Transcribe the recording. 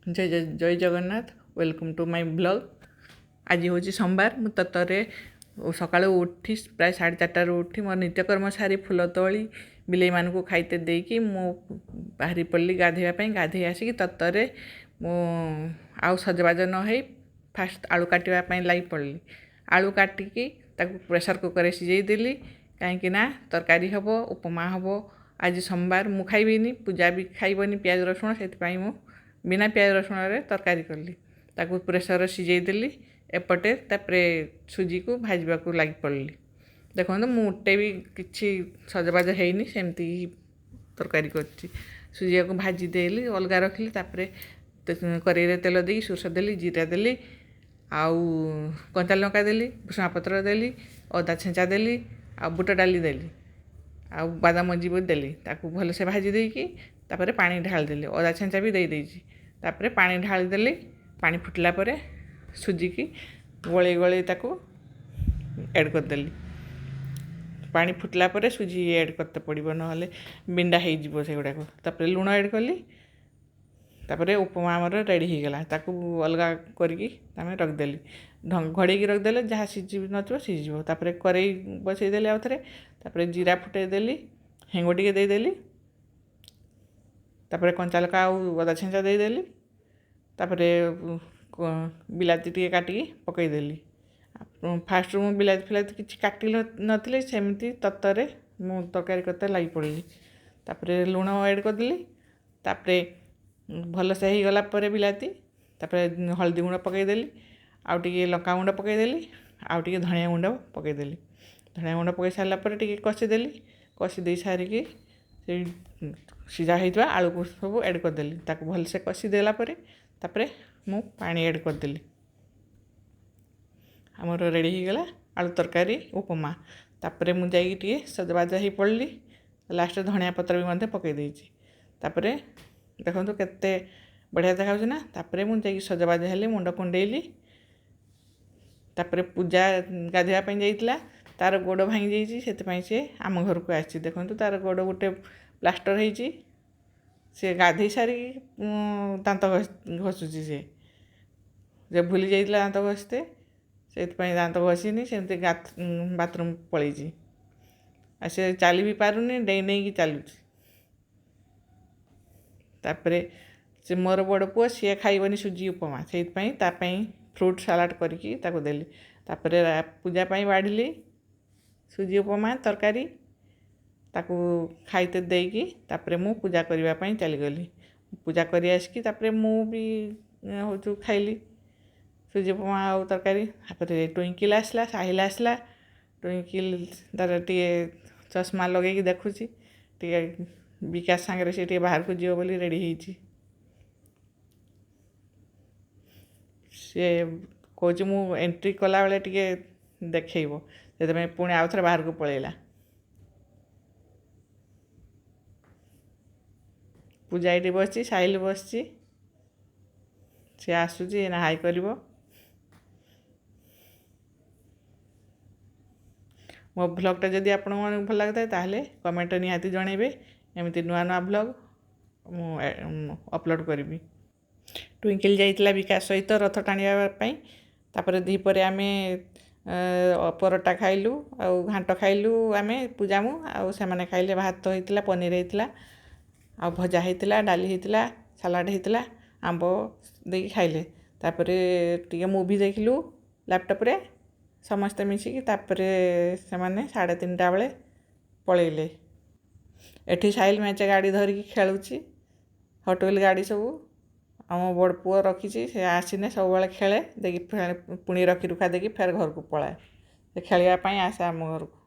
जय Jagannath welcome to my blog. आज हूँ सोमवार। मु तत्तरे सका उठी प्राय 4:30 उठी मोर नित्यकर्म सारी फूल तोली बिले मान को खाइते देकी मु बाहरी पड़ी गाधेवाई। गाधे आसिक तत्तरे मु आउ सजबाज न हो फास्ट आलू काटापी लगी पड़ी। आलू काटिकी प्रेसर कुकर सिझेदेली कहीं तरकारी हम उपमा हम। आज सोमवार मु खाइबिनी, पूजा भी खाइबनी प्याज रसुण, से बिना प्याज रसुण तरकारी कली। ताकू प्रेसर सिझेदेली एपटे तापरे सुजी को भाजवा को लगी पड़ी। देखो मोटे भी किसी सजबाज है सेमती तरकारी कर सुजिया को भाजी देली अलग रखिली। तापरे कड़े तेल दे सोरष देली, जीरा देली, आउ कंचा लंका देली, भुसुंगा पत्र देली, अदा छेंचा देली, आ बुट डाली देली, आ बादाम मजी भी देली। ताकू भलसे भाजी देकी तापरे पानी ढाल देली। अदा छेंचा भी दे तापरे पानी ढाल देली। पानी फुटला परे सुजी की गले गले ताकू ऐड कर देली। पानी फुटला परे सुजी ऐड करते पड़ो ना बिंडा हो से गुड़ाक। तापरे लुण ऐड कली। तापरे उपमा आमर रेडी हो गला। ताकू अलग करके रखदेली। घड़े रखदेले जहाँ सीझी नथिबो सीझिबो। तापरे कड़ई बसईदेली आउ थे। तापरे जीरा फुटेदेली, हेंगो टिके देदेली, तापरे कंचा लंका आउ अदा छेंचा देदेली। तापरे बिलाती टिके काटिकी पकईदेली। फास्ट मु बिलाती फिलाती किसी काटी नथिले सेमती तत्तरे मु तरकारी करते लगी पड़ी। तापरे लुण ऐड करदेली। तापरे भलसे हो गला परे बिलाती तापरे हल्दी गुंड पकईदेली, आउ टिके लंका गुंड पकईदेली, आउ टिके धनिया गुंड पकईदेली। धनिया गुंड पकई सारा पर टिके कषिदेली। कषि दे सारिकी सीझा होता आलू को सब ऐड करदेली। ताकू भलसे कषिदेला परे तापरे मु पानी ऐड करदेली। आमर रेडी हो गला आलू तरकारी उपमा। तापरे मु जाई टिके सजबाज हो पड़ी। लास्ट धनिया पत्र भी मध्य पकई देइछि। तापरे देखो केते बढ़िया देखा ना। तापरे मु जाई सजबाज हेली, मुंड कुंडेली। तापरे पूजा गाधेवाई जाइतिला, तार गोड़ भांगी जाइछि, सेतिपई से आम घर को आछि। देखो तार गोड़ गोटे प्लास्टर होइछि। से गाधे सारी दांत घसुची। से भूली जाइतिला दांत घसते, से दांत घसीनी सेमती बाथरूम पलैछि। आ से चली भी पारुनी, डे नहीं चलुची। तापरे से मोर बड़ पुआ सी खाइबनी सुजी उपमा, से फ्रूट सलाड करके देली। तापरे पूजा बाढ़ी सुजी उपमा तरकारी ताकू खाइते देकी तापरे मु पूजा करने चलीगली। पूजा करी आसिकी तापरे मु भी हूँ खाइली सुजी उपमा और तरकारी। तापरे ट्विंकिल आसला, साहिल आसला। ट्विंकिल तार टे चश्मा लगे देखुची टे विकास सांगे से टे बाहर को जीव बोली रेडी होइछि। से कौच मु एंट्री कला बेले टिके देखो से पुणी आउ थे बाहर को पलैला। पूजा ये बस साहिल बस सी आसूची हाई कर। मो ब्लॉगटा जदि आपण भल लगता है कमेंट निहाती जनइबे। एमती नुआ नुआ ब्लॉग मु अपलोड करी। ट्विंकिल जाइतिला विकास सहित रथ टाणियापाई। तापर दीपरे आमे परोटा खाइलु आउ घांट खाइलु। आमे पूजा मु आउ से खाइले भात होइतिला, पनीर होइतिला, आउ भजा होइतिला, डाली होइतिला, सलाड होइतिला, आंब देकी खाइले। तापरे टिके मूवी देखिलु लैपटॉप रे समस्ते मिसिकी। तापरे से 3:30 बेले पलैले। एठी साहिल मैचे गाड़ी धरिकी खेलुची, हॉट व्हील गाड़ी सबू। आम बड़ पुओ रखी से आसने सब खेले देखी पुणी रखी रुखा देखी फेर घर को पलाए। से खेलवाई आसे आम घर को।